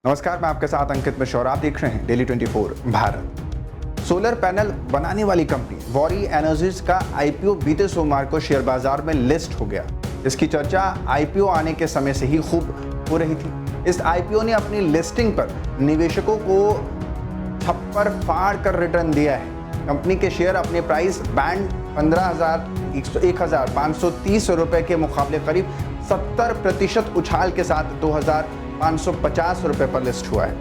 नमस्कार, मैं आपके साथ अंकित मिश्रा और आप देख रहे हैं डेली 24 भारत। सोलर पैनल बनाने वाली कंपनी वॉरी एनर्जीज का आईपीओ बीते सोमवार को शेयर बाजार में लिस्ट हो गया। इसकी चर्चा आईपीओ आने के समय से ही खूब हो रही थी। इस आईपीओ ने अपनी लिस्टिंग पर निवेशकों को छप्पर फाड़ कर रिटर्न दिया है। कंपनी के शेयर अपने प्राइस बैंड 15,530 रुपए के मुकाबले करीब 70% उछाल के साथ 2,550 रुपए पर लिस्ट हुआ है।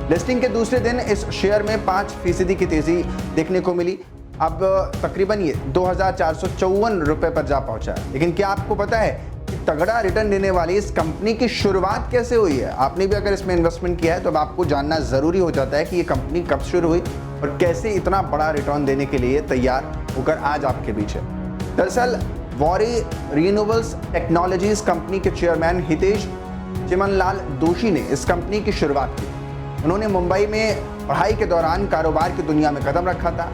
लिस्टिंग के दूसरे दिन इस शेयर में 5% की तेजी देखने को मिली। अब तकरीबन ये 2,454 रुपए पर जा पहुंचा है। लेकिन क्या आपको पता है कि तगड़ा रिटर्न देने वाली इस कंपनी की शुरुआत कैसे हुई है? आपने भी अगर इसमें इन्वेस्टमेंट किया है तो अब आपको जानना जरूरी हो जाता है कि ये कंपनी कब शुरू हुई और कैसे इतना बड़ा रिटर्न देने के लिए तैयार होकर आज आपके बीच है। दरअसल वॉरी रिन्यूएबल्स टेक्नोलॉजीज कंपनी के चेयरमैन हितेश चिमनलाल दोशी ने इस कंपनी की शुरुआत की। उन्होंने मुंबई में पढ़ाई के दौरान कारोबार की दुनिया में कदम रखा था।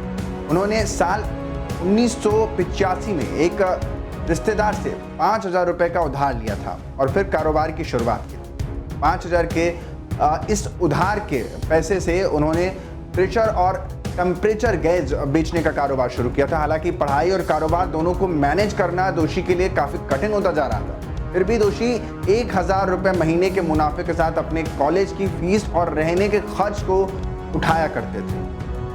उन्होंने साल 1985 में एक रिश्तेदार से 5,000 रुपए का उधार लिया था और फिर कारोबार की शुरुआत की। 5,000 के इस उधार के पैसे से उन्होंने प्रेशर और टेम्परेचर गेज बेचने का कारोबार शुरू किया था। हालांकि पढ़ाई और कारोबार दोनों को मैनेज करना दोषी के लिए काफ़ी कठिन होता जा रहा था। फिर भी दोषी 1,000 रुपये महीने के मुनाफे के साथ अपने कॉलेज की फीस और रहने के खर्च को उठाया करते थे।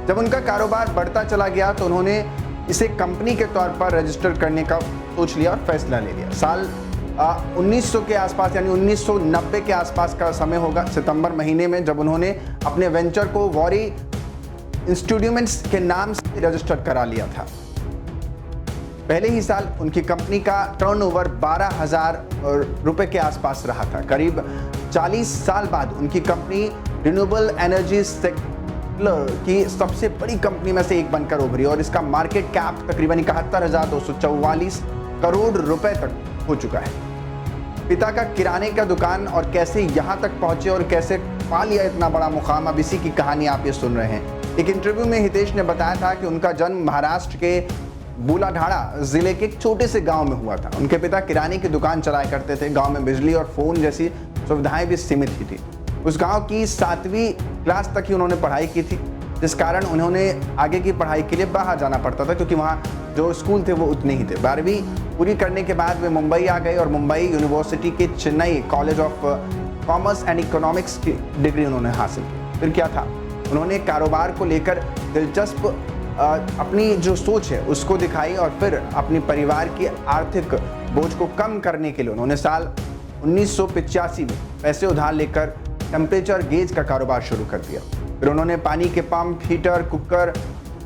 जब उनका कारोबार बढ़ता चला गया तो उन्होंने इसे कंपनी के तौर पर रजिस्टर करने का सोच लिया और फैसला ले लिया। साल 1900 के आसपास यानी 1990 के आसपास का समय होगा, सितंबर महीने में, जब उन्होंने अपने वेंचर को वॉरी इंस्ट्रूमेंट्स के नाम से रजिस्टर करा लिया था। पहले ही साल उनकी कंपनी का टर्नओवर 12,000 रुपए के आसपास रहा था। करीब 40 साल बाद उनकी कंपनी रिन्यूएबल एनर्जी सेक्टर की सबसे बड़ी कंपनी में से एक बनकर उभरी और इसका मार्केट कैप तकरीबन 71,244 करोड़ रुपए तक हो चुका है। पिता का किराने का दुकान और कैसे यहाँ तक पहुंचे और कैसे पा लिया इतना बड़ा मुकाम, अब इसी की कहानी आप ये सुन रहे हैं। एक इंटरव्यू में हितेश ने बताया था कि उनका जन्म महाराष्ट्र के बुलाढाणा जिले के एक छोटे से गांव में हुआ था। उनके पिता किराने की दुकान चलाया करते थे। गांव में बिजली और फोन जैसी सुविधाएं भी सीमित ही थी। उस गांव की 7वीं क्लास तक ही उन्होंने पढ़ाई की थी, जिस कारण उन्होंने आगे की पढ़ाई के लिए बाहर जाना पड़ता था क्योंकि वहाँ जो स्कूल थे वो उतने ही थे। 12वीं पूरी करने के बाद वे मुंबई आ गए और मुंबई यूनिवर्सिटी के Chennai college of commerce and economics की डिग्री उन्होंने हासिल की। फिर क्या था, उन्होंने कारोबार को लेकर दिलचस्प अपनी जो सोच है उसको दिखाई और फिर अपने परिवार की आर्थिक बोझ को कम करने के लिए उन्होंने साल 1985 में पैसे उधार लेकर टेम्परेचर गेज का कारोबार शुरू कर दिया। फिर उन्होंने पानी के पंप, हीटर, कुकर,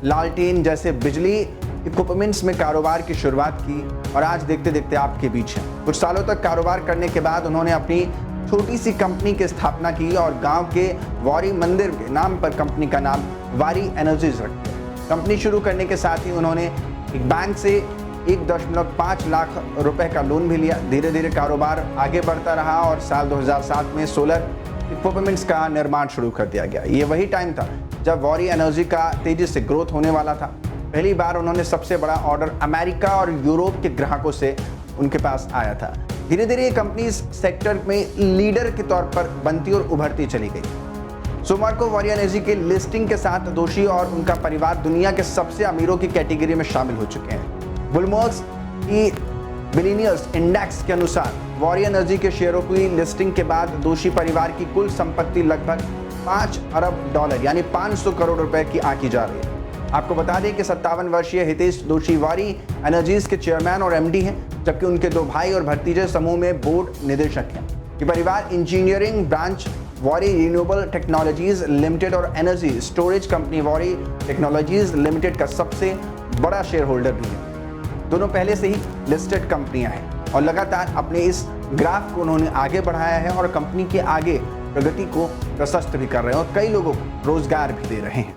लालटेन जैसे बिजली इक्विपमेंट्स में कारोबार की शुरुआत की और आज देखते देखते आपके बीच है। कुछ सालों तक कारोबार करने के बाद उन्होंने अपनी छोटी सी कंपनी की स्थापना की और गांव के वॉरी मंदिर के नाम पर कंपनी का नाम वॉरी एनर्जीज रख दिया। कंपनी शुरू करने के साथ ही उन्होंने एक बैंक से 1.5 लाख रुपए का लोन भी लिया। धीरे धीरे कारोबार आगे बढ़ता रहा और साल 2007 में सोलर इक्विपमेंट्स का निर्माण शुरू कर दिया गया। ये वही टाइम था जब वॉरी एनर्जी का तेजी से ग्रोथ होने वाला था। पहली बार उन्होंने सबसे बड़ा ऑर्डर अमेरिका और यूरोप के ग्राहकों से उनके पास आया था। धीरे धीरे ये कंपनी इस सेक्टर में लीडर के तौर पर बनती और उभरती चली गई। सोमवार को वॉरी एनर्जी के लिस्टिंग के साथ दोषी और उनका परिवार दुनिया के सबसे अमीरों की कैटेगरी में शामिल हो चुके हैं। बुलमोर्स की बिलियनियर्स इंडेक्स के अनुसार वॉरी एनर्जी के शेयरों की लिस्टिंग के बाद दोषी परिवार की कुल संपत्ति लगभग 5 अरब डॉलर यानी 500 करोड़ रुपए की आंकी जा रही है। आपको बता दें कि 57 वर्षीय हितेश दोषी वॉरी एनर्जीज के चेयरमैन और एमडी हैं, जबकि उनके 2 भाई और भतीजे समूह में बोर्ड निदेशक हैं। ये परिवार engineering branch Waaree renewable technologies limited और energy storage company Waaree technologies limited का सबसे बड़ा शेयर होल्डर भी है। दोनों पहले से ही लिस्टेड कंपनियां हैं और लगातार अपने इस ग्राफ को उन्होंने आगे बढ़ाया है और कंपनी के आगे प्रगति को प्रशस्त भी कर रहे हैं और कई लोगों को रोजगार भी दे रहे हैं।